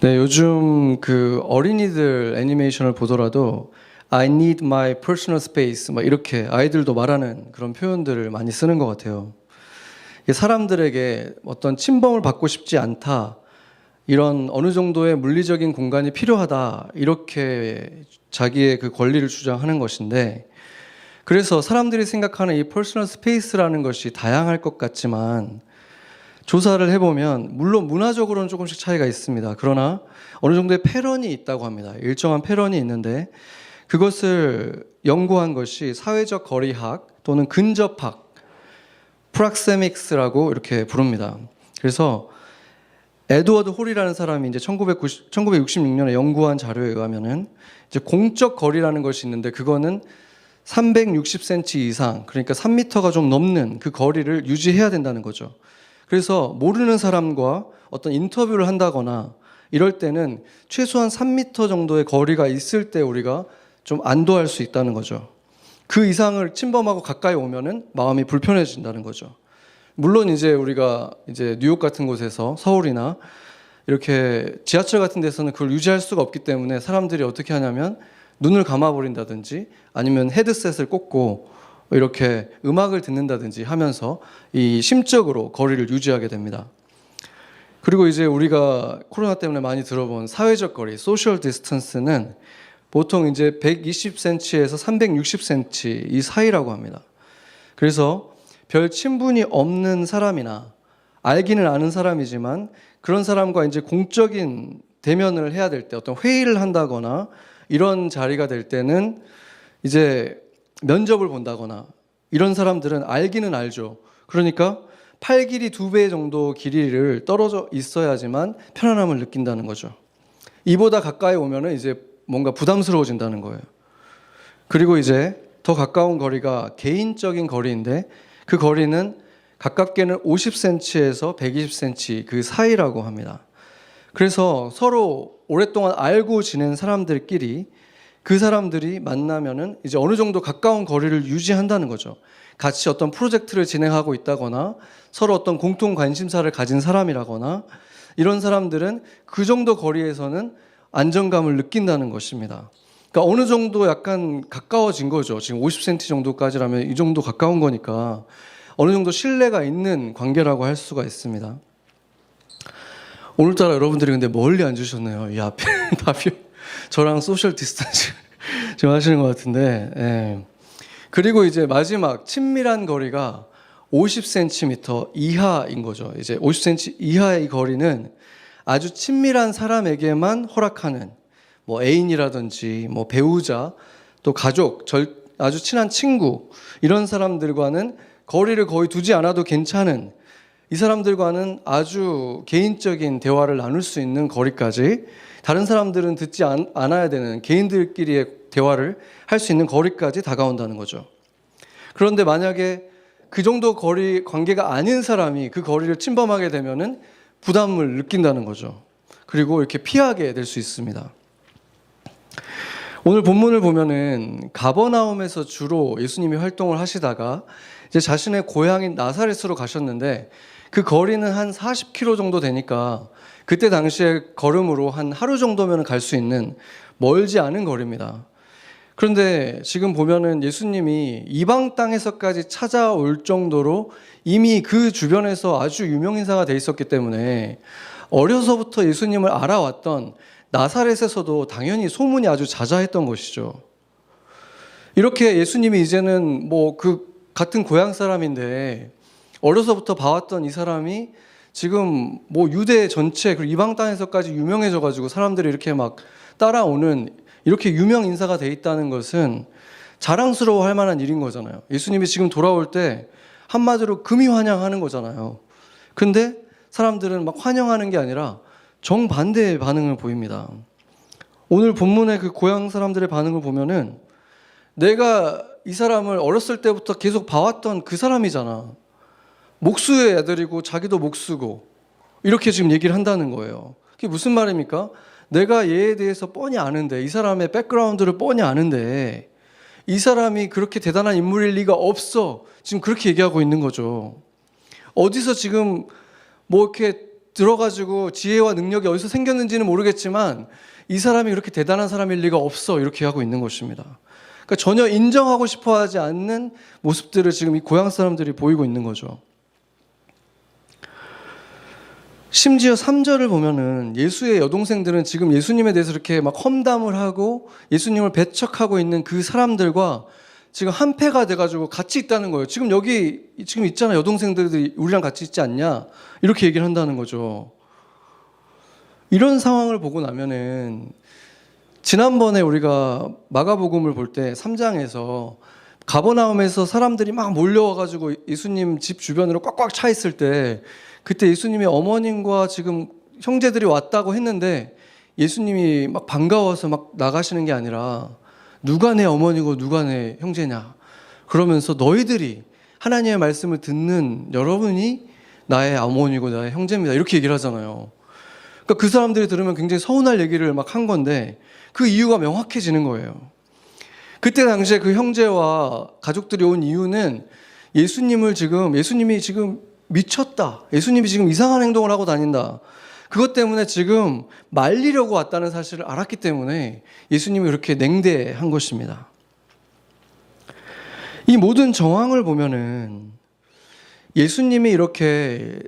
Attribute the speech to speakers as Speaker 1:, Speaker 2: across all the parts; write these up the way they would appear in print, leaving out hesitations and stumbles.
Speaker 1: 네, 요즘 그 어린이들 애니메이션을 보더라도 I need my personal space 막 이렇게 아이들도 말하는 그런 표현들을 많이 쓰는 것 같아요. 이게 사람들에게 어떤 침범을 받고 싶지 않다, 이런 어느 정도의 물리적인 공간이 필요하다, 이렇게 자기의 그 권리를 주장하는 것인데, 그래서 사람들이 생각하는 이 퍼스널 스페이스라는 것이 다양할 것 같지만 조사를 해보면 물론 문화적으로는 조금씩 차이가 있습니다. 그러나 어느 정도의 패런이 있다고 합니다. 일정한 패런이 있는데 그것을 연구한 것이 사회적 거리학 또는 근접학, 프락세믹스라고 이렇게 부릅니다. 그래서 에드워드 홀이라는 사람이 이제 1966년에 연구한 자료에 의하면은 이제 공적 거리라는 것이 있는데 그거는 360cm 이상, 그러니까 3m가 좀 넘는 그 거리를 유지해야 된다는 거죠. 그래서 모르는 사람과 어떤 인터뷰를 한다거나 이럴 때는 최소한 3m 정도의 거리가 있을 때 우리가 좀 안도할 수 있다는 거죠. 그 이상을 침범하고 가까이 오면은 마음이 불편해진다는 거죠. 물론 이제 우리가 이제 뉴욕 같은 곳에서 서울이나 이렇게 지하철 같은 데서는 그걸 유지할 수가 없기 때문에 사람들이 어떻게 하냐면 눈을 감아버린다든지 아니면 헤드셋을 꽂고 이렇게 음악을 듣는다든지 하면서 이 심적으로 거리를 유지하게 됩니다. 그리고 이제 우리가 코로나 때문에 많이 들어본 사회적 거리, 소셜 디스턴스는 보통 이제 120cm에서 360cm 이 사이라고 합니다. 그래서 별 친분이 없는 사람이나 알기는 아는 사람이지만 그런 사람과 이제 공적인 대면을 해야 될 때 어떤 회의를 한다거나 이런 자리가 될 때는 이제 면접을 본다거나 이런 사람들은 알기는 알죠. 그러니까 팔 길이 2배 정도 길이를 떨어져 있어야지만 편안함을 느낀다는 거죠. 이보다 가까이 오면은 이제 뭔가 부담스러워진다는 거예요. 그리고 이제 더 가까운 거리가 개인적인 거리인데 그 거리는 가깝게는 50cm에서 120cm 그 사이라고 합니다. 그래서 서로 오랫동안 알고 지낸 사람들끼리 그 사람들이 만나면은 이제 어느 정도 가까운 거리를 유지한다는 거죠. 같이 어떤 프로젝트를 진행하고 있다거나 서로 어떤 공통 관심사를 가진 사람이라거나 이런 사람들은 그 정도 거리에서는 안정감을 느낀다는 것입니다. 그러니까 어느 정도 약간 가까워진 거죠. 지금 50cm 정도까지라면 이 정도 가까운 거니까 어느 정도 신뢰가 있는 관계라고 할 수가 있습니다. 오늘따라 여러분들이 근데 멀리 앉으셨네요. 이 앞에 답이 저랑 소셜 디스턴스 지금 하시는 것 같은데. 예. 그리고 이제 마지막 친밀한 거리가 50cm 이하인 거죠. 이제 50cm 이하의 거리는 아주 친밀한 사람에게만 허락하는 뭐 애인이라든지 뭐 배우자 또 가족, 아주 친한 친구 이런 사람들과는 거리를 거의 두지 않아도 괜찮은 이 사람들과는 아주 개인적인 대화를 나눌 수 있는 거리까지 다른 사람들은 듣지 않아야 되는 개인들끼리의 대화를 할 수 있는 거리까지 다가온다는 거죠. 그런데 만약에 그 정도 거리 관계가 아닌 사람이 그 거리를 침범하게 되면은 부담을 느낀다는 거죠. 그리고 이렇게 피하게 될 수 있습니다. 오늘 본문을 보면은 가버나움에서 주로 예수님이 활동을 하시다가 이제 자신의 고향인 나사렛으로 가셨는데 그 거리는 한 40km 정도 되니까 그때 당시에 걸음으로 한 하루 정도면 갈 수 있는 멀지 않은 거리입니다. 그런데 지금 보면은 예수님이 이방 땅에서까지 찾아올 정도로 이미 그 주변에서 아주 유명인사가 돼 있었기 때문에 어려서부터 예수님을 알아왔던 나사렛에서도 당연히 소문이 아주 자자했던 것이죠. 이렇게 예수님이 이제는 뭐 그 같은 고향 사람인데 어려서부터 봐왔던 이 사람이 지금 뭐 유대 전체 그리고 이방 땅에서까지 유명해져 가지고 사람들이 이렇게 막 따라오는 이렇게 유명 인사가 돼 있다는 것은 자랑스러워할 만한 일인 거잖아요. 예수님이 지금 돌아올 때 한마디로 금이 환영하는 거잖아요. 근데 사람들은 막 환영하는 게 아니라 정반대의 반응을 보입니다. 오늘 본문의 그 고향 사람들의 반응을 보면은 내가 이 사람을 어렸을 때부터 계속 봐왔던 그 사람이잖아. 목수의 애들이고 자기도 목수고 이렇게 지금 얘기를 한다는 거예요. 그게 무슨 말입니까? 내가 얘에 대해서 뻔히 아는데 이 사람의 백그라운드를 뻔히 아는데 이 사람이 그렇게 대단한 인물일 리가 없어. 지금 그렇게 얘기하고 있는 거죠. 어디서 지금 뭐 이렇게 들어가지고 지혜와 능력이 어디서 생겼는지는 모르겠지만 이 사람이 그렇게 대단한 사람일 리가 없어 이렇게 하고 있는 것입니다. 그러니까 전혀 인정하고 싶어하지 않는 모습들을 지금 이 고향 사람들이 보이고 있는 거죠. 심지어 3절을 보면은 예수의 여동생들은 지금 예수님에 대해서 이렇게 막 험담을 하고 예수님을 배척하고 있는 그 사람들과 지금 한패가 돼가지고 같이 있다는 거예요. 지금 여기 지금 있잖아, 여동생들이 우리랑 같이 있지 않냐 이렇게 얘기를 한다는 거죠. 이런 상황을 보고 나면은 지난번에 우리가 마가복음을 볼 때 3장에서 가버나움에서 사람들이 막 몰려와가지고 예수님 집 주변으로 꽉꽉 차 있을 때 그때 예수님의 어머님과 지금 형제들이 왔다고 했는데 예수님이 막 반가워서 막 나가시는 게 아니라 누가 내 어머니고 누가 내 형제냐 그러면서 너희들이 하나님의 말씀을 듣는 여러분이 나의 어머니고 나의 형제입니다 이렇게 얘기를 하잖아요. 그러니까 그 사람들이 들으면 굉장히 서운할 얘기를 막 한 건데 그 이유가 명확해지는 거예요. 그때 당시에 그 형제와 가족들이 온 이유는 예수님이 지금 미쳤다. 예수님이 지금 이상한 행동을 하고 다닌다. 그것 때문에 지금 말리려고 왔다는 사실을 알았기 때문에 예수님이 그렇게 냉대한 것입니다. 이 모든 정황을 보면은 예수님이 이렇게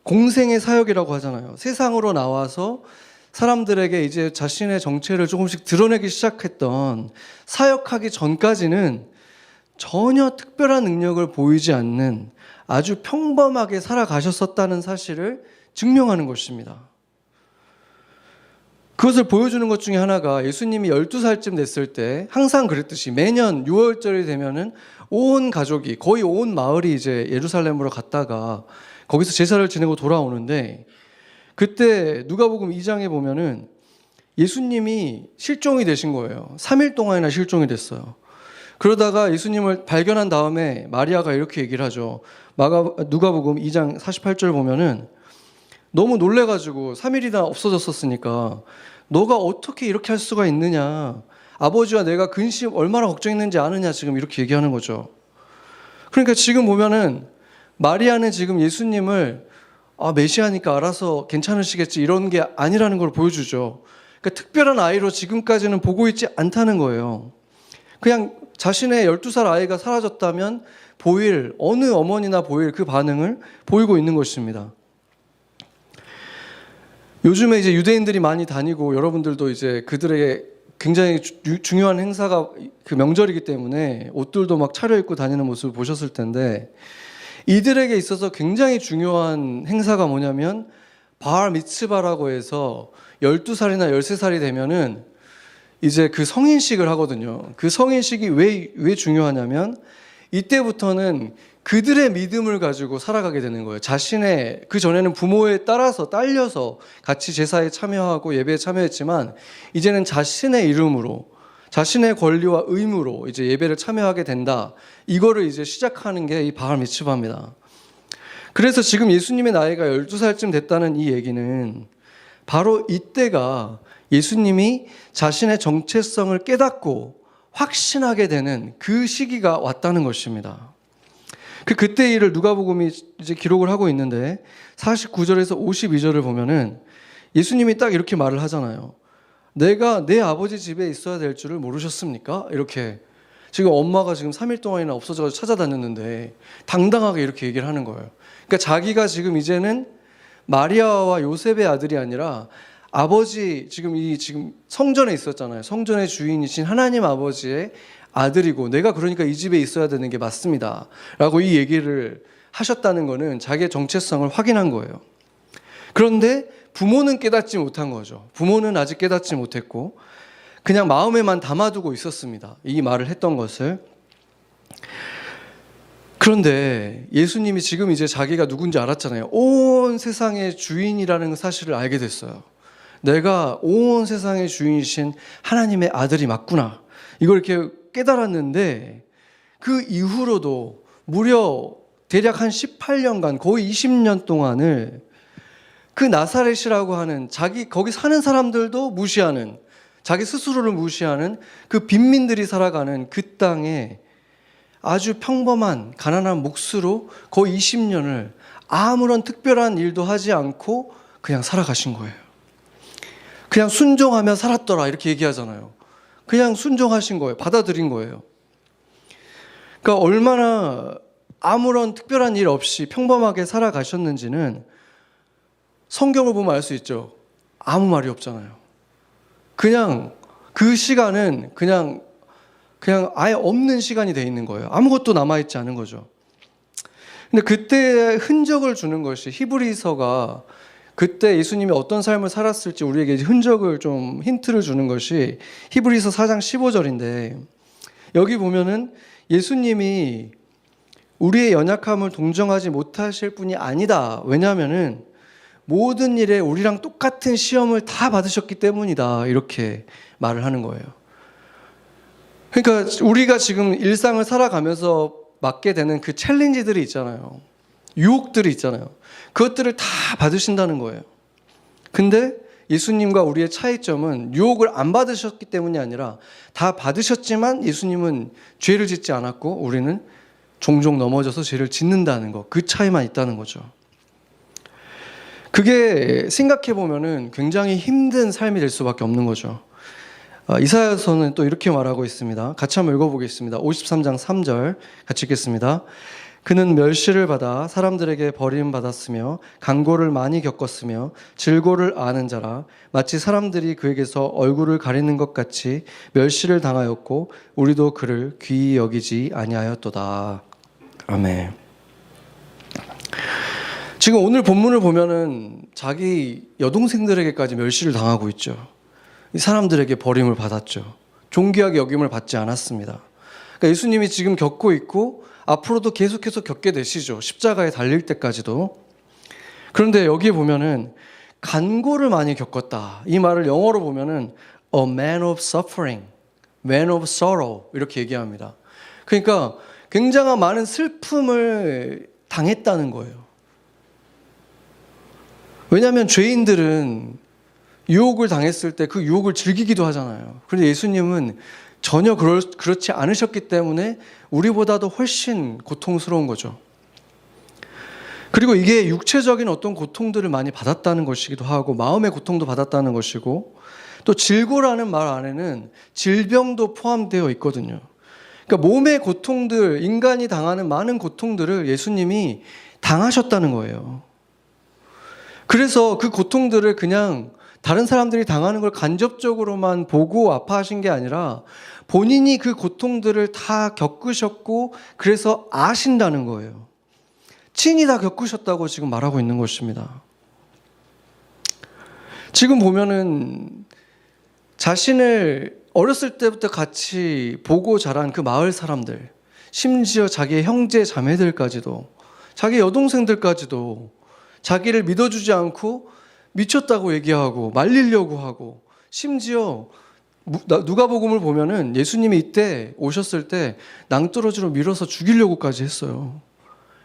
Speaker 1: 공생의 사역이라고 하잖아요. 세상으로 나와서 사람들에게 이제 자신의 정체를 조금씩 드러내기 시작했던 사역하기 전까지는 전혀 특별한 능력을 보이지 않는 아주 평범하게 살아가셨었다는 사실을 증명하는 것입니다. 그것을 보여주는 것 중에 하나가 예수님이 12살쯤 됐을 때 항상 그랬듯이 매년 6월절이 되면은 온 가족이 거의 온 마을이 이제 예루살렘으로 갔다가 거기서 제사를 지내고 돌아오는데 그때 누가복음 2장에 보면은 예수님이 실종이 되신 거예요. 3일 동안이나 실종이 됐어요. 그러다가 예수님을 발견한 다음에 마리아가 이렇게 얘기를 하죠. 누가복음 2장 48절 보면은 너무 놀래가지고 3일이나 없어졌었으니까 너가 어떻게 이렇게 할 수가 있느냐. 아버지와 내가 근심 얼마나 걱정했는지 아느냐 지금 이렇게 얘기하는 거죠. 그러니까 지금 보면은 마리아는 지금 예수님을 메시아니까 알아서 괜찮으시겠지 이런 게 아니라는 걸 보여주죠. 그러니까 특별한 아이로 지금까지는 보고 있지 않다는 거예요. 그냥 자신의 12살 아이가 사라졌다면 보일 어느 어머니나 보일 그 반응을 보이고 있는 것입니다. 요즘에 이제 유대인들이 많이 다니고 여러분들도 이제 그들에게 굉장히 중요한 행사가 그 명절이기 때문에 옷들도 막 차려입고 다니는 모습을 보셨을 텐데 이들에게 있어서 굉장히 중요한 행사가 뭐냐면 바알 미츠바라고 해서 12살이나 13살이 되면은 이제 그 성인식을 하거든요. 그 성인식이 왜 중요하냐면 이때부터는 그들의 믿음을 가지고 살아가게 되는 거예요. 자신의 그 전에는 부모에 따라서 딸려서 같이 제사에 참여하고 예배에 참여했지만 이제는 자신의 이름으로 자신의 권리와 의무로 이제 예배를 참여하게 된다. 이거를 이제 시작하는 게 이 바알 미츠바입니다. 그래서 지금 예수님의 나이가 12살쯤 됐다는 이 얘기는 바로 이때가 예수님이 자신의 정체성을 깨닫고 확신하게 되는 그 시기가 왔다는 것입니다. 그때 일을 누가복음이 이제 기록을 하고 있는데 49절에서 52절을 보면은 예수님이 딱 이렇게 말을 하잖아요. 내가 내 아버지 집에 있어야 될 줄을 모르셨습니까? 이렇게 지금 엄마가 지금 3일 동안이나 없어져서 찾아다녔는데 당당하게 이렇게 얘기를 하는 거예요. 그러니까 자기가 지금 이제는 마리아와 요셉의 아들이 아니라 아버지 지금 성전에 있었잖아요. 성전의 주인이신 하나님 아버지의 아들이고 내가 그러니까 이 집에 있어야 되는 게 맞습니다. 라고 이 얘기를 하셨다는 거는 자기의 정체성을 확인한 거예요. 그런데 부모는 깨닫지 못한 거죠. 부모는 아직 깨닫지 못했고 그냥 마음에만 담아두고 있었습니다. 이 말을 했던 것을. 그런데 예수님이 지금 이제 자기가 누군지 알았잖아요. 온 세상의 주인이라는 사실을 알게 됐어요. 내가 온 세상의 주인이신 하나님의 아들이 맞구나. 이걸 이렇게 깨달았는데 그 이후로도 무려 대략 한 18년간 거의 20년 동안을 그 나사렛이라고 하는 거기 사는 사람들도 무시하는 자기 스스로를 무시하는 그 빈민들이 살아가는 그 땅에 아주 평범한 가난한 몫으로 거의 20년을 아무런 특별한 일도 하지 않고 그냥 살아가신 거예요. 그냥 순종하며 살았더라 이렇게 얘기하잖아요. 그냥 순종하신 거예요. 받아들인 거예요. 그러니까 얼마나 아무런 특별한 일 없이 평범하게 살아가셨는지는 성경을 보면 알 수 있죠. 아무 말이 없잖아요. 그냥 그 시간은 그냥 아예 없는 시간이 돼 있는 거예요. 아무것도 남아있지 않은 거죠. 근데 그때의 흔적을 주는 것이 히브리서가 그때 예수님이 어떤 삶을 살았을지 우리에게 흔적을 좀 힌트를 주는 것이 히브리서 4장 15절인데 여기 보면은 예수님이 우리의 연약함을 동정하지 못하실 분이 아니다. 왜냐하면은 모든 일에 우리랑 똑같은 시험을 다 받으셨기 때문이다. 이렇게 말을 하는 거예요. 그러니까 우리가 지금 일상을 살아가면서 맞게 되는 그 챌린지들이 있잖아요. 유혹들이 있잖아요. 그것들을 다 받으신다는 거예요. 근데 예수님과 우리의 차이점은 유혹을 안 받으셨기 때문이 아니라 다 받으셨지만 예수님은 죄를 짓지 않았고 우리는 종종 넘어져서 죄를 짓는다는 것. 그 차이만 있다는 거죠. 그게 생각해 보면은 굉장히 힘든 삶이 될 수밖에 없는 거죠. 이사야서는 또 이렇게 말하고 있습니다. 같이 한번 읽어보겠습니다. 53장 3절 같이 읽겠습니다. 그는 멸시를 받아 사람들에게 버림받았으며 강고를 많이 겪었으며 질고를 아는 자라 마치 사람들이 그에게서 얼굴을 가리는 것 같이 멸시를 당하였고 우리도 그를 귀히 여기지 아니하였도다. 아멘. 지금 오늘 본문을 보면은 자기 여동생들에게까지 멸시를 당하고 있죠. 이 사람들에게 버림을 받았죠. 존귀하게 여김을 받지 않았습니다. 그러니까 예수님이 지금 겪고 있고 앞으로도 계속해서 겪게 되시죠. 십자가에 달릴 때까지도. 그런데 여기에 보면은 간고를 많이 겪었다. 이 말을 영어로 보면은 a man of suffering, man of sorrow 이렇게 얘기합니다. 그러니까 굉장한 많은 슬픔을 당했다는 거예요. 왜냐하면 죄인들은 유혹을 당했을 때 그 유혹을 즐기기도 하잖아요. 그런데 예수님은 전혀 그렇지 않으셨기 때문에 우리보다도 훨씬 고통스러운 거죠. 그리고 이게 육체적인 어떤 고통들을 많이 받았다는 것이기도 하고 마음의 고통도 받았다는 것이고 또 질고라는 말 안에는 질병도 포함되어 있거든요. 그러니까 몸의 고통들, 인간이 당하는 많은 고통들을 예수님이 당하셨다는 거예요. 그래서 그 고통들을 그냥 다른 사람들이 당하는 걸 간접적으로만 보고 아파하신 게 아니라 본인이 그 고통들을 다 겪으셨고 그래서 아신다는 거예요. 친히 다 겪으셨다고 지금 말하고 있는 것입니다. 지금 보면은 자신을 어렸을 때부터 같이 보고 자란 그 마을 사람들, 심지어 자기의 형제 자매들까지도, 자기 여동생들까지도 자기를 믿어주지 않고 미쳤다고 얘기하고 말리려고 하고, 심지어 누가복음을 보면은 예수님이 이때 오셨을 때 낭떠러지로 밀어서 죽이려고까지 했어요.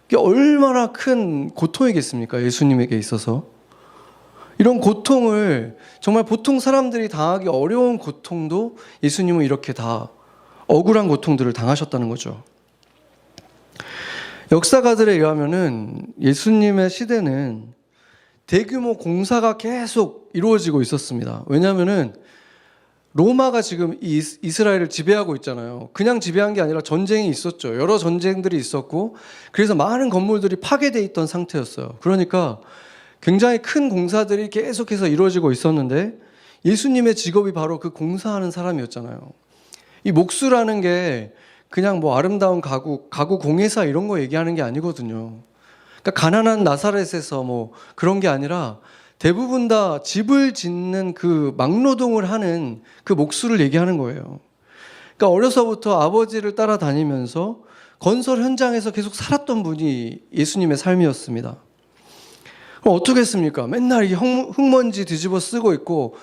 Speaker 1: 이게 얼마나 큰 고통이겠습니까? 예수님에게 있어서. 이런 고통을 정말 보통 사람들이 당하기 어려운 고통도 예수님은 이렇게 다 억울한 고통들을 당하셨다는 거죠. 역사가들에 의하면은 예수님의 시대는 대규모 공사가 계속 이루어지고 있었습니다. 왜냐하면은 로마가 지금 이스라엘을 지배하고 있잖아요. 그냥 지배한 게 아니라 전쟁이 있었죠. 여러 전쟁들이 있었고 그래서 많은 건물들이 파괴되어 있던 상태였어요. 그러니까 굉장히 큰 공사들이 계속해서 이루어지고 있었는데 예수님의 직업이 바로 그 공사하는 사람이었잖아요. 이 목수라는 게 그냥 뭐 아름다운 가구 공예사 이런 거 얘기하는 게 아니거든요. 그러니까 가난한 나사렛에서 뭐 그런 게 아니라 대부분 다 집을 짓는 그 막노동을 하는 그 목수를 얘기하는 거예요. 그러니까 어려서부터 아버지를 따라다니면서 건설 현장에서 계속 살았던 분이 예수님의 삶이었습니다. 그럼 어떻게 했습니까? 맨날 이 흙먼지 뒤집어 쓰고 있고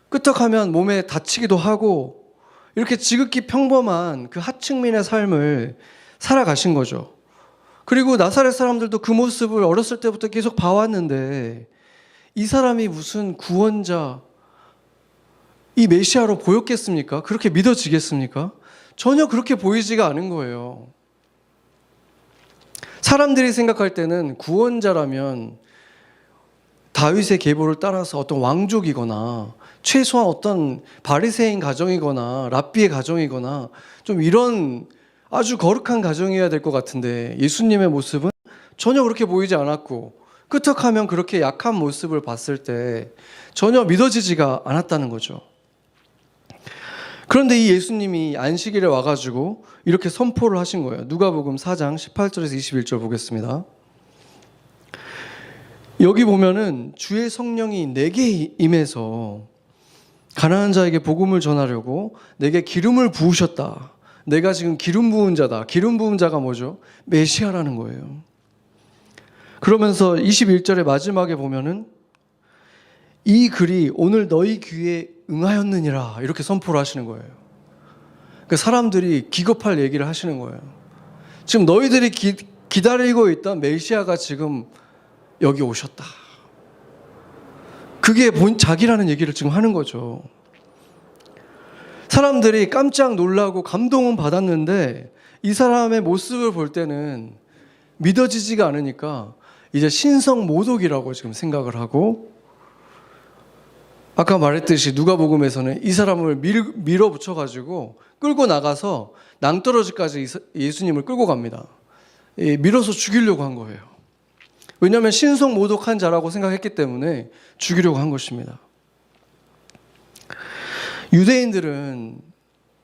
Speaker 1: 끄떡하면 몸에 다치기도 하고 이렇게 지극히 평범한 그 하층민의 삶을 살아가신 거죠. 그리고 나사렛 사람들도 그 모습을 어렸을 때부터 계속 봐왔는데 이 사람이 무슨 구원자, 이 메시아로 보였겠습니까? 그렇게 믿어지겠습니까? 전혀 그렇게 보이지가 않은 거예요. 사람들이 생각할 때는 구원자라면 다윗의 계보를 따라서 어떤 왕족이거나 최소한 어떤 바리새인 가정이거나 랍비의 가정이거나 좀 이런 아주 거룩한 가정이어야 될 것 같은데, 예수님의 모습은 전혀 그렇게 보이지 않았고 끄떡하면 그렇게 약한 모습을 봤을 때 전혀 믿어지지가 않았다는 거죠. 그런데 이 예수님이 안식일에 와가지고 이렇게 선포를 하신 거예요. 누가복음 4장 18절에서 21절 보겠습니다. 여기 보면은 주의 성령이 내게 임해서 가난한 자에게 복음을 전하려고 내게 기름을 부으셨다. 내가 지금 기름 부은 자다. 기름 부은 자가 뭐죠? 메시아라는 거예요. 그러면서 21절의 마지막에 보면은 이 글이 오늘 너희 귀에 응하였느니라, 이렇게 선포를 하시는 거예요. 그 사람들이 기겁할 얘기를 하시는 거예요. 지금 너희들이 기다리고 있던 메시아가 지금 여기 오셨다. 그게 자기라는 얘기를 지금 하는 거죠. 사람들이 깜짝 놀라고 감동은 받았는데 이 사람의 모습을 볼 때는 믿어지지가 않으니까 이제 신성모독이라고 지금 생각을 하고, 아까 말했듯이 누가복음에서는 이 사람을 밀어붙여가지고 끌고 나가서 낭떠러지까지 예수님을 끌고 갑니다. 밀어서 죽이려고 한 거예요. 왜냐하면 신성모독한 자라고 생각했기 때문에 죽이려고 한 것입니다. 유대인들은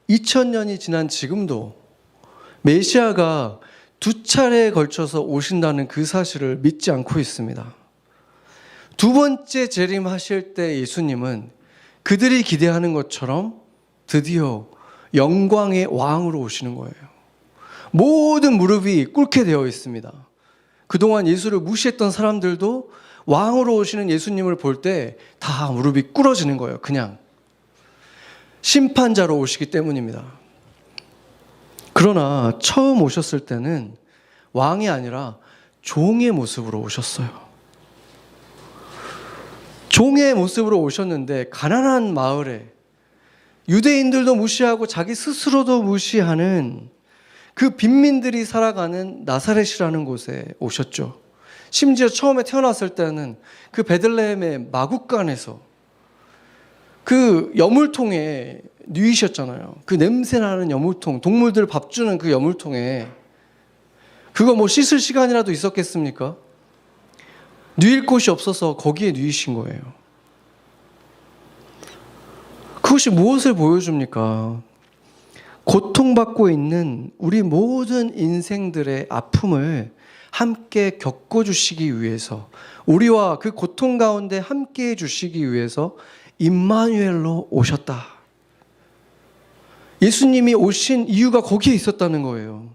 Speaker 1: 2000년이 지난 지금도 메시아가 2차례에 걸쳐서 오신다는 그 사실을 믿지 않고 있습니다. 두 번째 재림하실 때 예수님은 그들이 기대하는 것처럼 드디어 영광의 왕으로 오시는 거예요. 모든 무릎이 꿇게 되어 있습니다. 그동안 예수를 무시했던 사람들도 왕으로 오시는 예수님을 볼 때 다 무릎이 꿇어지는 거예요. 그냥 심판자로 오시기 때문입니다. 그러나 처음 오셨을 때는 왕이 아니라 종의 모습으로 오셨어요. 종의 모습으로 오셨는데 가난한 마을에 유대인들도 무시하고 자기 스스로도 무시하는 그 빈민들이 살아가는 나사렛이라는 곳에 오셨죠. 심지어 처음에 태어났을 때는 그 베들레헴의 마국간에서 그 여물통에 누이셨잖아요. 그 냄새나는 여물통, 동물들 밥 주는 그 여물통에 그거 뭐 씻을 시간이라도 있었겠습니까? 누일 곳이 없어서 거기에 누이신 거예요. 그것이 무엇을 보여줍니까? 고통받고 있는 우리 모든 인생들의 아픔을 함께 겪어주시기 위해서, 우리와 그 고통 가운데 함께 해주시기 위해서 임마누엘로 오셨다. 예수님이 오신 이유가 거기에 있었다는 거예요.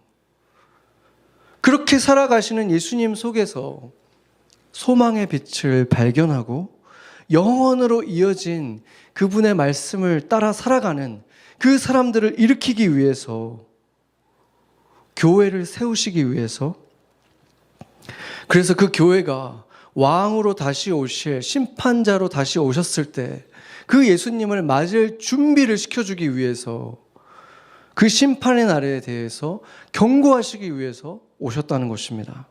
Speaker 1: 그렇게 살아가시는 예수님 속에서 소망의 빛을 발견하고 영원으로 이어진 그분의 말씀을 따라 살아가는 그 사람들을 일으키기 위해서, 교회를 세우시기 위해서, 그래서 그 교회가 왕으로 다시 오실, 심판자로 다시 오셨을 때 그 예수님을 맞을 준비를 시켜주기 위해서, 그 심판의 날에 대해서 경고하시기 위해서 오셨다는 것입니다.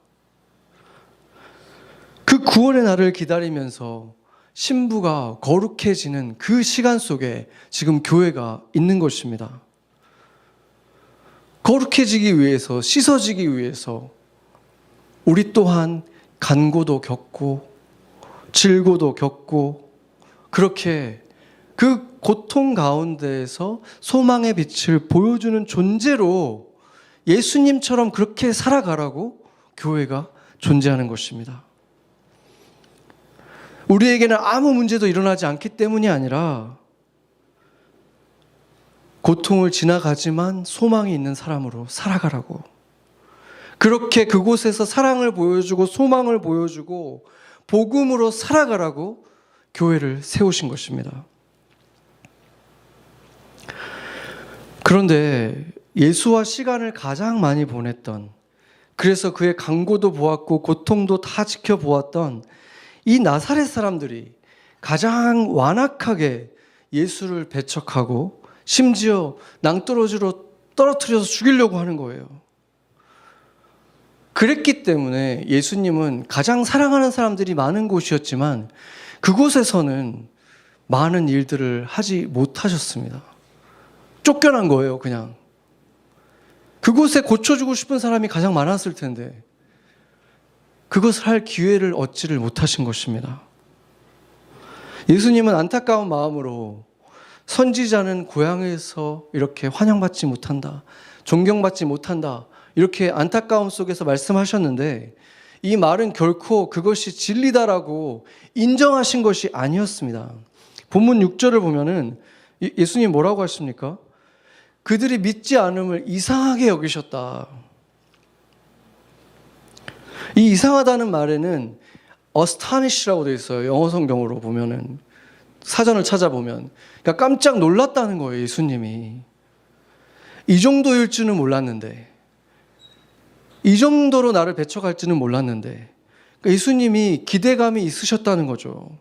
Speaker 1: 그 구원의 날을 기다리면서 신부가 거룩해지는 그 시간 속에 지금 교회가 있는 것입니다. 거룩해지기 위해서, 씻어지기 위해서 우리 또한 간고도 겪고 질고도 겪고, 그렇게 그 고통 가운데에서 소망의 빛을 보여주는 존재로 예수님처럼 그렇게 살아가라고 교회가 존재하는 것입니다. 우리에게는 아무 문제도 일어나지 않기 때문이 아니라 고통을 지나가지만 소망이 있는 사람으로 살아가라고, 그렇게 그곳에서 사랑을 보여주고 소망을 보여주고 복음으로 살아가라고 교회를 세우신 것입니다. 그런데 예수와 시간을 가장 많이 보냈던, 그래서 그의 강고도 보았고 고통도 다 지켜보았던 이 나사렛 사람들이 가장 완악하게 예수를 배척하고 심지어 낭떠러지로 떨어뜨려서 죽이려고 하는 거예요. 그랬기 때문에 예수님은 가장 사랑하는 사람들이 많은 곳이었지만 그곳에서는 많은 일들을 하지 못하셨습니다. 쫓겨난 거예요, 그냥. 그곳에 고쳐주고 싶은 사람이 가장 많았을 텐데 그것을 할 기회를 얻지를 못하신 것입니다. 예수님은 안타까운 마음으로 선지자는 고향에서 이렇게 환영받지 못한다, 존경받지 못한다, 이렇게 안타까움 속에서 말씀하셨는데 이 말은 결코 그것이 진리다라고 인정하신 것이 아니었습니다. 본문 6절을 보면은 예수님 뭐라고 하십니까? 그들이 믿지 않음을 이상하게 여기셨다. 이 이상하다는 말에는 astonish라고 되어 있어요. 영어 성경으로 보면은, 사전을 찾아보면. 그러니까 깜짝 놀랐다는 거예요, 예수님이. 이 정도일 줄은 몰랐는데, 이 정도로 나를 배척할 줄은 몰랐는데, 그러니까 예수님이 기대감이 있으셨다는 거죠.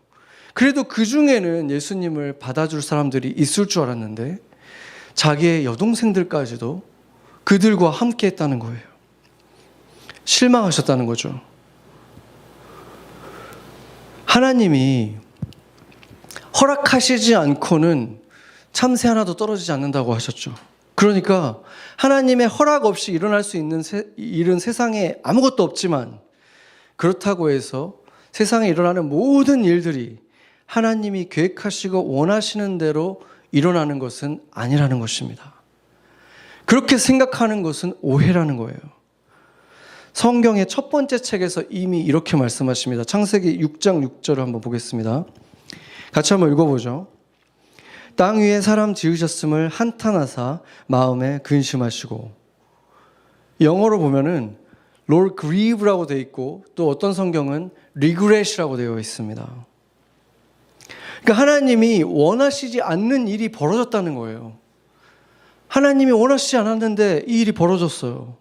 Speaker 1: 그래도 그 중에는 예수님을 받아줄 사람들이 있을 줄 알았는데 자기의 여동생들까지도 그들과 함께 했다는 거예요. 실망하셨다는 거죠. 하나님이 허락하시지 않고는 참새 하나도 떨어지지 않는다고 하셨죠. 그러니까 하나님의 허락 없이 일어날 수 있는 일은 세상에 아무것도 없지만, 그렇다고 해서 세상에 일어나는 모든 일들이 하나님이 계획하시고 원하시는 대로 일어나는 것은 아니라는 것입니다. 그렇게 생각하는 것은 오해라는 거예요. 성경의 첫 번째 책에서 이미 이렇게 말씀하십니다. 창세기 6장 6절을 한번 보겠습니다. 같이 한번 읽어보죠. 땅 위에 사람 지으셨음을 한탄하사 마음에 근심하시고. 영어로 보면은 Lord grieve라고 되어 있고 또 어떤 성경은 regret이라고 되어 있습니다. 그러니까 하나님이 원하시지 않는 일이 벌어졌다는 거예요. 하나님이 원하시지 않았는데 이 일이 벌어졌어요.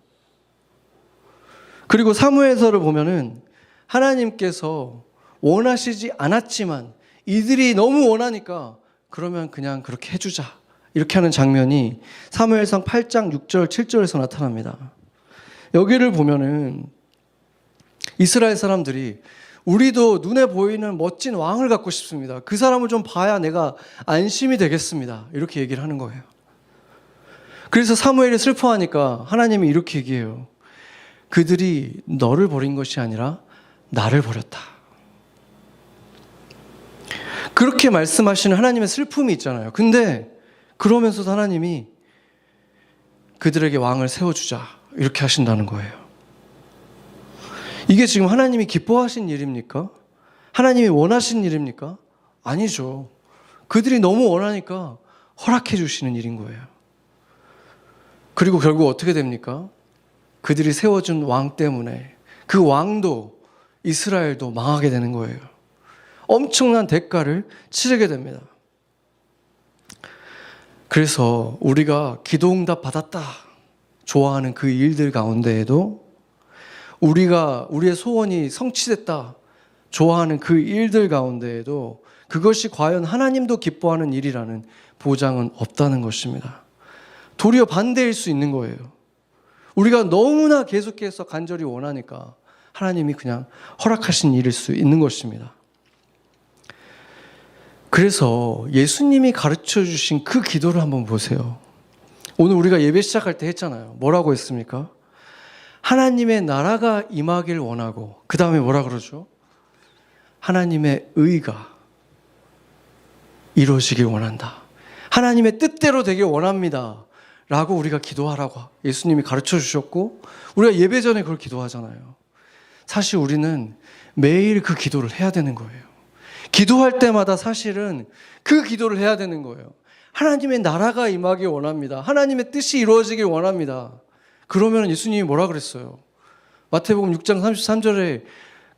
Speaker 1: 그리고 사무엘서를 보면은 하나님께서 원하시지 않았지만 이들이 너무 원하니까 그러면 그냥 그렇게 해주자, 이렇게 하는 장면이 사무엘상 8장 6절 7절에서 나타납니다. 여기를 보면은 이스라엘 사람들이 우리도 눈에 보이는 멋진 왕을 갖고 싶습니다. 그 사람을 좀 봐야 내가 안심이 되겠습니다, 이렇게 얘기를 하는 거예요. 그래서 사무엘이 슬퍼하니까 하나님이 이렇게 얘기해요. 그들이 너를 버린 것이 아니라 나를 버렸다. 그렇게 말씀하시는 하나님의 슬픔이 있잖아요. 근데 그러면서도 하나님이 그들에게 왕을 세워주자, 이렇게 하신다는 거예요. 이게 지금 하나님이 기뻐하신 일입니까? 하나님이 원하신 일입니까? 아니죠. 그들이 너무 원하니까 허락해 주시는 일인 거예요. 그리고 결국 어떻게 됩니까? 그들이 세워준 왕 때문에 그 왕도 이스라엘도 망하게 되는 거예요. 엄청난 대가를 치르게 됩니다. 그래서 우리가 기도응답 받았다 좋아하는 그 일들 가운데에도, 우리의 소원이 성취됐다 좋아하는 그 일들 가운데에도 그것이 과연 하나님도 기뻐하는 일이라는 보장은 없다는 것입니다. 도리어 반대일 수 있는 거예요. 우리가 너무나 계속해서 간절히 원하니까 하나님이 그냥 허락하신 일일 수 있는 것입니다. 그래서 예수님이 가르쳐 주신 그 기도를 한번 보세요. 오늘 우리가 예배 시작할 때 했잖아요. 뭐라고 했습니까? 하나님의 나라가 임하길 원하고, 그 다음에 뭐라 그러죠? 하나님의 의가 이루어지길 원한다. 하나님의 뜻대로 되길 원합니다 라고 우리가 기도하라고 예수님이 가르쳐 주셨고, 우리가 예배 전에 그걸 기도하잖아요. 사실 우리는 매일 그 기도를 해야 되는 거예요. 기도할 때마다 사실은 그 기도를 해야 되는 거예요. 하나님의 나라가 임하길 원합니다. 하나님의 뜻이 이루어지길 원합니다. 그러면 예수님이 뭐라 그랬어요? 마태복음 6장 33절에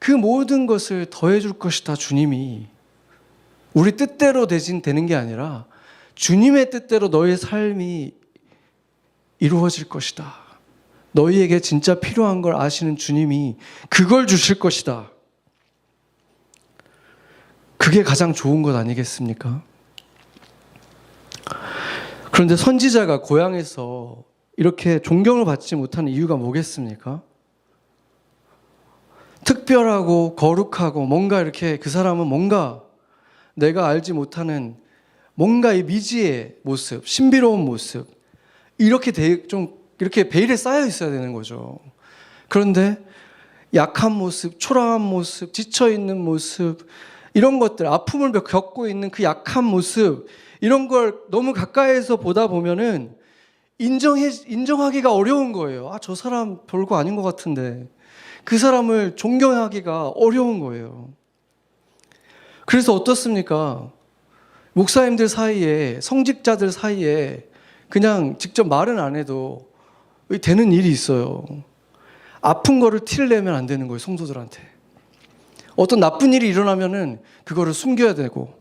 Speaker 1: 그 모든 것을 더해 줄 것이다. 주님이 우리 뜻대로 되는 게 아니라 주님의 뜻대로 너의 삶이 이루어질 것이다. 너희에게 진짜 필요한 걸 아시는 주님이 그걸 주실 것이다. 그게 가장 좋은 것 아니겠습니까? 그런데 선지자가 고향에서 이렇게 존경을 받지 못하는 이유가 뭐겠습니까? 특별하고 거룩하고 뭔가 이렇게 그 사람은 뭔가 내가 알지 못하는 뭔가 이 미지의 모습, 신비로운 모습 좀 이렇게 베일에 쌓여 있어야 되는 거죠. 그런데 약한 모습, 초라한 모습, 지쳐 있는 모습 이런 것들, 아픔을 겪고 있는 그 약한 모습 이런 걸 너무 가까이에서 보다 보면은 인정하기가 어려운 거예요. 저 사람 별거 아닌 것 같은데 그 사람을 존경하기가 어려운 거예요. 그래서 어떻습니까? 목사님들 사이에, 성직자들 사이에 그냥 직접 말은 안 해도 되는 일이 있어요. 아픈 거를 티를 내면 안 되는 거예요, 성도들한테. 어떤 나쁜 일이 일어나면은 그거를 숨겨야 되고,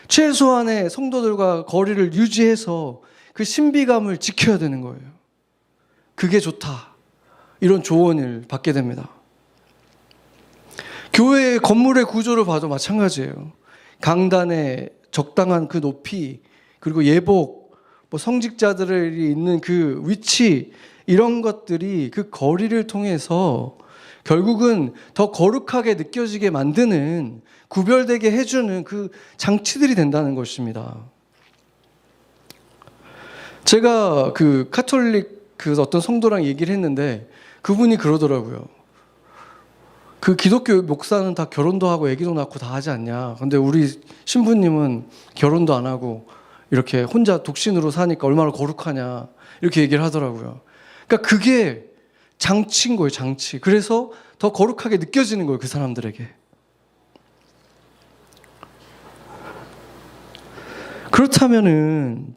Speaker 1: 최소한의 성도들과 거리를 유지해서 그 신비감을 지켜야 되는 거예요. 그게 좋다. 이런 조언을 받게 됩니다. 교회의 건물의 구조를 봐도 마찬가지예요. 강단의 적당한 그 높이, 그리고 예복, 성직자들이 있는 그 위치, 이런 것들이 그 거리를 통해서 결국은 더 거룩하게 느껴지게 만드는, 구별되게 해주는 그 장치들이 된다는 것입니다. 제가 그 카톨릭 그 어떤 성도랑 얘기를 했는데 그분이 그러더라고요. 그 기독교 목사는 다 결혼도 하고 아기도 낳고 다 하지 않냐. 근데 우리 신부님은 결혼도 안 하고 이렇게 혼자 독신으로 사니까 얼마나 거룩하냐. 이렇게 얘기를 하더라고요. 그러니까 그게 장치인 거예요, 장치. 그래서 더 거룩하게 느껴지는 거예요, 그 사람들에게. 그렇다면은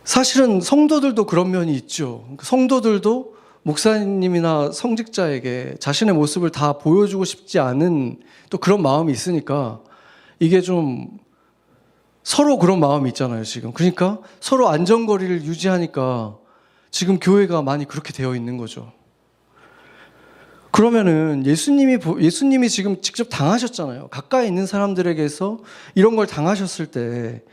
Speaker 1: 사실은 성도들도 그런 면이 있죠. 성도들도 목사님이나 성직자에게 자신의 모습을 다 보여주고 싶지 않은 또 그런 마음이 있으니까 이게 좀 서로 그런 마음이 있잖아요, 지금. 그러니까 서로 안전거리를 유지하니까 지금 교회가 많이 그렇게 되어 있는 거죠. 그러면은 예수님이 지금 직접 당하셨잖아요. 가까이 있는 사람들에게서 이런 걸 당하셨을 때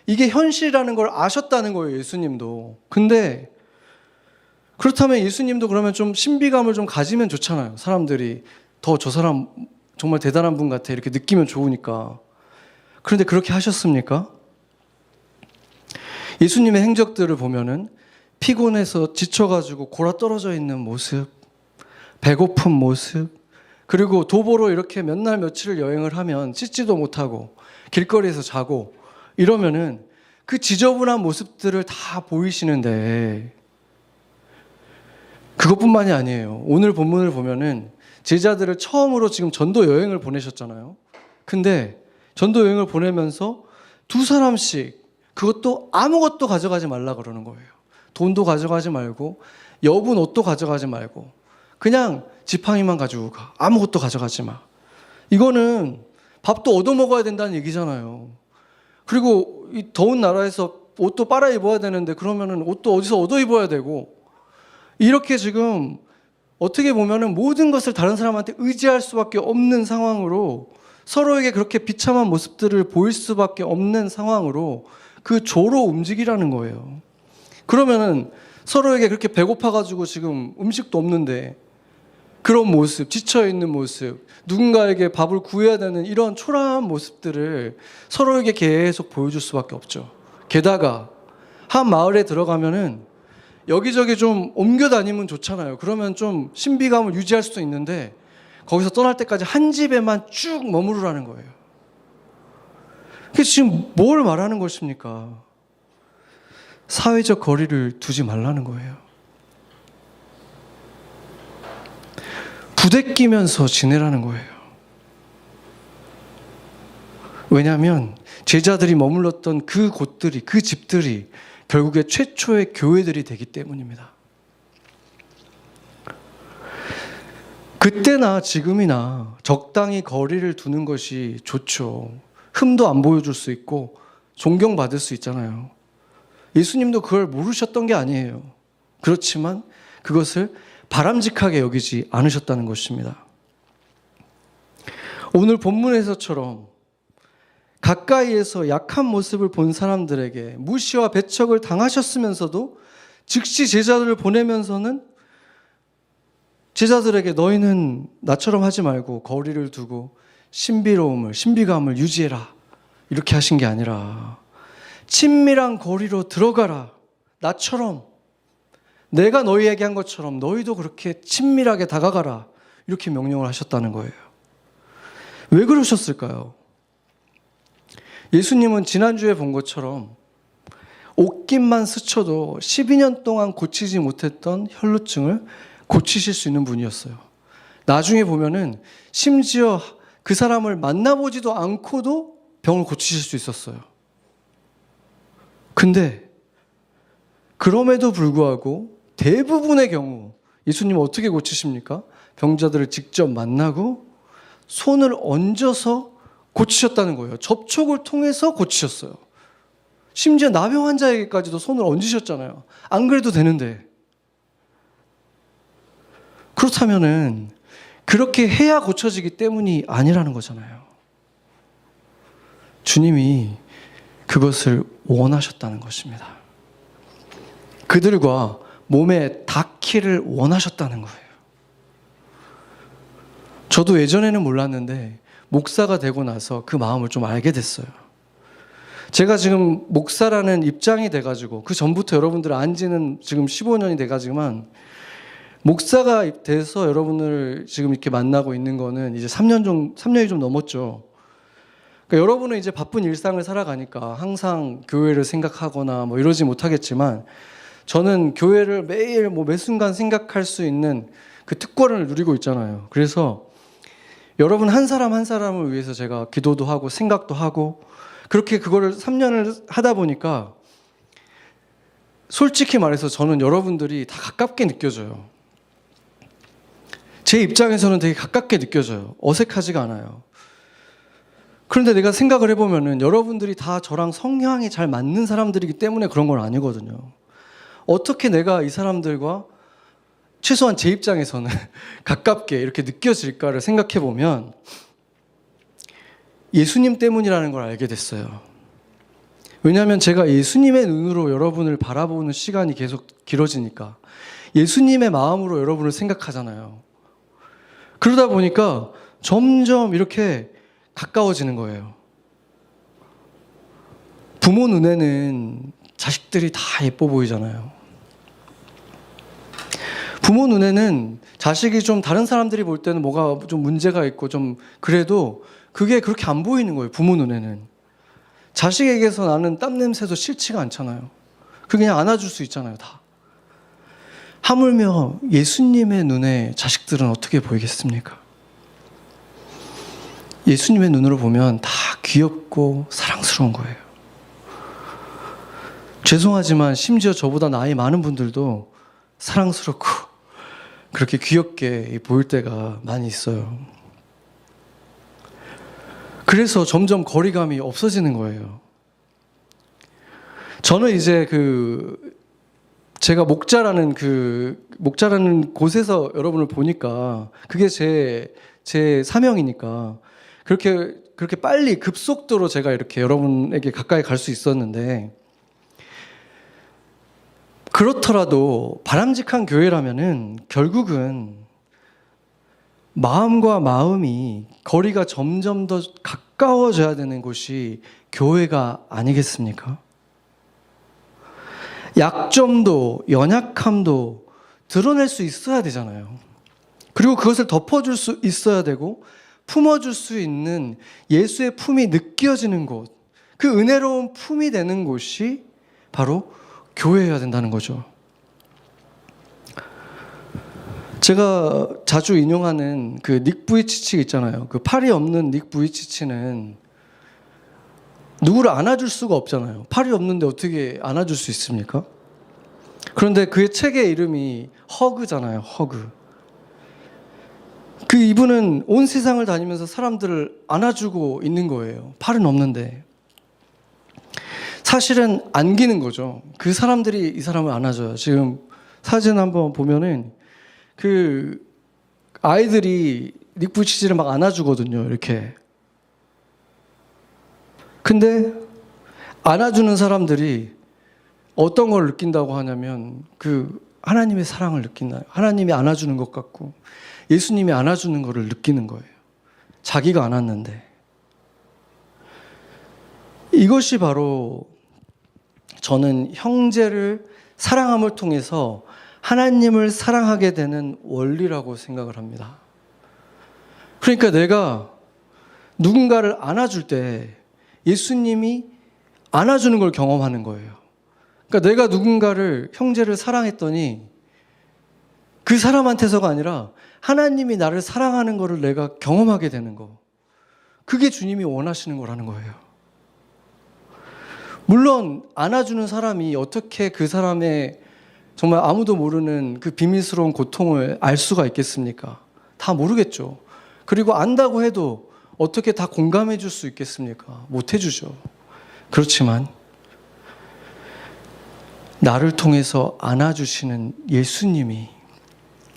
Speaker 1: 이게 현실이라는 걸 아셨다는 거예요, 예수님도. 근데 그렇다면 예수님도 그러면 좀 신비감을 좀 가지면 좋잖아요. 사람들이 더 저 사람 정말 대단한 분 같아 이렇게 느끼면 좋으니까. 그런데 그렇게 하셨습니까? 예수님의 행적들을 보면은 피곤해서 지쳐가지고 골아 떨어져 있는 모습, 배고픈 모습, 그리고 도보로 이렇게 몇 날 며칠을 여행을 하면 씻지도 못하고 길거리에서 자고 이러면은 그 지저분한 모습들을 다 보이시는데 그것뿐만이 아니에요. 오늘 본문을 보면은 제자들을 처음으로 지금 전도 여행을 보내셨잖아요. 근데 전도 여행을 보내면서 두 사람씩 그것도 아무것도 가져가지 말라 그러는 거예요. 돈도 가져가지 말고 여분 옷도 가져가지 말고 그냥 지팡이만 가지고 가. 아무것도 가져가지 마. 이거는 밥도 얻어먹어야 된다는 얘기잖아요. 그리고 이 더운 나라에서 옷도 빨아 입어야 되는데 그러면은 옷도 어디서 얻어 입어야 되고 이렇게 지금 어떻게 보면은 모든 것을 다른 사람한테 의지할 수밖에 없는 상황으로 서로에게 그렇게 비참한 모습들을 보일 수밖에 없는 상황으로 그 조로 움직이라는 거예요. 그러면은 서로에게 그렇게 배고파가지고 지금 음식도 없는데 그런 모습, 지쳐있는 모습, 누군가에게 밥을 구해야 되는 이런 초라한 모습들을 서로에게 계속 보여줄 수밖에 없죠. 게다가 한 마을에 들어가면은 여기저기 좀 옮겨 다니면 좋잖아요. 그러면 좀 신비감을 유지할 수도 있는데 거기서 떠날 때까지 한 집에만 쭉 머무르라는 거예요. 그게 지금 뭘 말하는 것입니까? 사회적 거리를 두지 말라는 거예요. 부대끼면서 지내라는 거예요. 왜냐하면 제자들이 머물렀던 그 곳들이, 그 집들이 결국에 최초의 교회들이 되기 때문입니다. 그때나 지금이나 적당히 거리를 두는 것이 좋죠. 흠도 안 보여줄 수 있고 존경받을 수 있잖아요. 예수님도 그걸 모르셨던 게 아니에요. 그렇지만 그것을 바람직하게 여기지 않으셨다는 것입니다. 오늘 본문에서처럼 가까이에서 약한 모습을 본 사람들에게 무시와 배척을 당하셨으면서도 즉시 제자들을 보내면서는 제자들에게 너희는 나처럼 하지 말고 거리를 두고 신비감을 유지해라. 이렇게 하신 게 아니라 친밀한 거리로 들어가라. 나처럼, 내가 너희에게 한 것처럼 너희도 그렇게 친밀하게 다가가라. 이렇게 명령을 하셨다는 거예요. 왜 그러셨을까요? 예수님은 지난주에 본 것처럼 옷깃만 스쳐도 12년 동안 고치지 못했던 혈루증을 고치실 수 있는 분이었어요. 나중에 보면은 심지어 그 사람을 만나보지도 않고도 병을 고치실 수 있었어요. 근데 그럼에도 불구하고 대부분의 경우 예수님은 어떻게 고치십니까? 병자들을 직접 만나고 손을 얹어서 고치셨다는 거예요. 접촉을 통해서 고치셨어요. 심지어 나병 환자에게까지도 손을 얹으셨잖아요. 안 그래도 되는데. 그렇다면은 그렇게 해야 고쳐지기 때문이 아니라는 거잖아요. 주님이 그것을 원하셨다는 것입니다. 그들과 몸에 닿기를 원하셨다는 거예요. 저도 예전에는 몰랐는데 목사가 되고 나서 그 마음을 좀 알게 됐어요. 제가 지금 목사라는 입장이 돼가지고, 그 전부터 여러분들 안 지는 지금 15년이 돼가지만, 목사가 돼서 여러분을 지금 이렇게 만나고 있는 거는 이제 3년이 좀 넘었죠. 그러니까 여러분은 이제 바쁜 일상을 살아가니까 항상 교회를 생각하거나 뭐 이러지 못하겠지만, 저는 교회를 매일 매 순간 생각할 수 있는 그 특권을 누리고 있잖아요. 그래서 여러분 한 사람 한 사람을 위해서 제가 기도도 하고 생각도 하고, 그렇게 그거를 3년을 하다 보니까 솔직히 말해서 저는 여러분들이 다 가깝게 느껴져요. 제 입장에서는 되게 가깝게 느껴져요. 어색하지가 않아요. 그런데 내가 생각을 해보면은 여러분들이 다 저랑 성향이 잘 맞는 사람들이기 때문에 그런 건 아니거든요. 어떻게 내가 이 사람들과 최소한 제 입장에서는 가깝게 이렇게 느껴질까를 생각해 보면 예수님 때문이라는 걸 알게 됐어요. 왜냐하면 제가 예수님의 눈으로 여러분을 바라보는 시간이 계속 길어지니까 예수님의 마음으로 여러분을 생각하잖아요. 그러다 보니까 점점 이렇게 가까워지는 거예요. 부모 눈에는 자식들이 다 예뻐 보이잖아요. 부모 눈에는 자식이 좀 다른 사람들이 볼 때는 뭐가 좀 문제가 있고 좀 그래도 그게 그렇게 안 보이는 거예요. 부모 눈에는. 자식에게서 나는 땀 냄새도 싫지가 않잖아요. 그 그냥 안아줄 수 있잖아요, 다. 하물며 예수님의 눈에 자식들은 어떻게 보이겠습니까? 예수님의 눈으로 보면 다 귀엽고 사랑스러운 거예요. 죄송하지만 심지어 저보다 나이 많은 분들도 사랑스럽고 그렇게 귀엽게 보일 때가 많이 있어요. 그래서 점점 거리감이 없어지는 거예요. 저는 이제 제가 목자라는 곳에서 여러분을 보니까 그게 제 사명이니까 그렇게 빨리 급속도로 제가 이렇게 여러분에게 가까이 갈 수 있었는데, 그렇더라도 바람직한 교회라면은 결국은 마음과 마음이 거리가 점점 더 가까워져야 되는 곳이 교회가 아니겠습니까? 약점도 연약함도 드러낼 수 있어야 되잖아요. 그리고 그것을 덮어줄 수 있어야 되고 품어줄 수 있는 예수의 품이 느껴지는 곳, 그 은혜로운 품이 되는 곳이 바로 교회여야 된다는 거죠. 제가 자주 인용하는 그 닉 부이치치 있잖아요. 그 팔이 없는 닉 부이치치는 누구를 안아줄 수가 없잖아요. 팔이 없는데 어떻게 안아줄 수 있습니까? 그런데 그의 책의 이름이 허그잖아요. 허그. 그 이분은 온 세상을 다니면서 사람들을 안아주고 있는 거예요. 팔은 없는데. 사실은 안기는 거죠. 그 사람들이 이 사람을 안아줘요. 지금 사진 한번 보면은 그 아이들이 닉 부이치치를 막 안아주거든요. 이렇게. 근데 안아주는 사람들이 어떤 걸 느낀다고 하냐면 그 하나님의 사랑을 느낀다. 하나님이 안아주는 것 같고 예수님이 안아주는 것을 느끼는 거예요. 자기가 안았는데. 이것이 바로 저는 형제를 사랑함을 통해서 하나님을 사랑하게 되는 원리라고 생각을 합니다. 그러니까 내가 누군가를 안아줄 때 예수님이 안아주는 걸 경험하는 거예요. 그러니까 내가 누군가를, 형제를 사랑했더니 그 사람한테서가 아니라 하나님이 나를 사랑하는 거를 내가 경험하게 되는 거. 그게 주님이 원하시는 거라는 거예요. 물론 안아주는 사람이 어떻게 그 사람의 정말 아무도 모르는 그 비밀스러운 고통을 알 수가 있겠습니까? 다 모르겠죠. 그리고 안다고 해도 어떻게 다 공감해 줄 수 있겠습니까? 못 해주죠. 그렇지만 나를 통해서 안아주시는 예수님이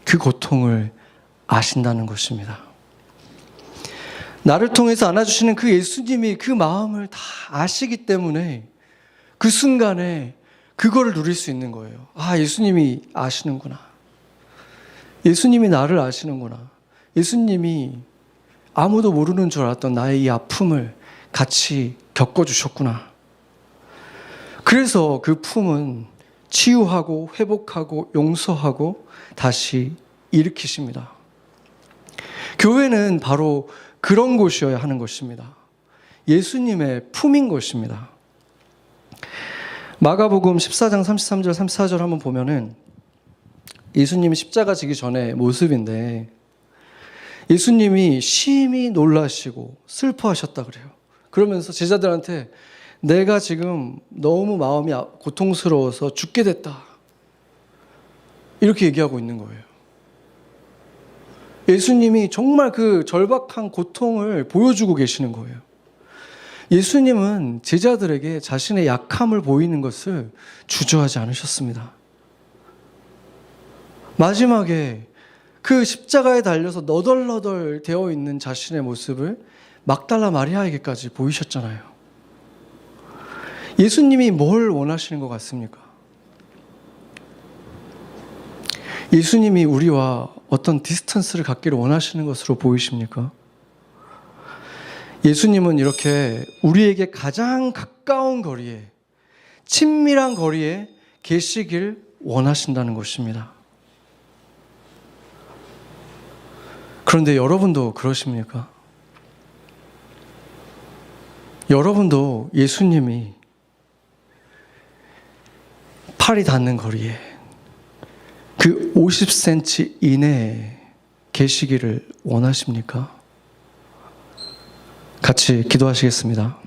Speaker 1: 그 고통을 아신다는 것입니다. 나를 통해서 안아주시는 그 예수님이 그 마음을 다 아시기 때문에 그 순간에 그거를 누릴 수 있는 거예요. 아, 예수님이 아시는구나. 예수님이 나를 아시는구나. 예수님이 아무도 모르는 줄 알았던 나의 이 아픔을 같이 겪어주셨구나. 그래서 그 품은 치유하고 회복하고 용서하고 다시 일으키십니다. 교회는 바로 그런 곳이어야 하는 것입니다. 예수님의 품인 것입니다. 마가복음 14장 33절 34절 한번 보면은 예수님이 십자가 지기 전의 모습인데 예수님이 심히 놀라시고 슬퍼하셨다 그래요. 그러면서 제자들한테 내가 지금 너무 마음이 고통스러워서 죽게 됐다. 이렇게 얘기하고 있는 거예요. 예수님이 정말 그 절박한 고통을 보여주고 계시는 거예요. 예수님은 제자들에게 자신의 약함을 보이는 것을 주저하지 않으셨습니다. 마지막에 그 십자가에 달려서 너덜너덜 되어 있는 자신의 모습을 막달라 마리아에게까지 보이셨잖아요. 예수님이 뭘 원하시는 것 같습니까? 예수님이 우리와 어떤 디스턴스를 갖기를 원하시는 것으로 보이십니까? 예수님은 이렇게 우리에게 가장 가까운 거리에, 친밀한 거리에 계시길 원하신다는 것입니다. 그런데 여러분도 그러십니까? 여러분도 예수님이 팔이 닿는 거리에 그 50cm 이내에 계시기를 원하십니까? 같이 기도하시겠습니다.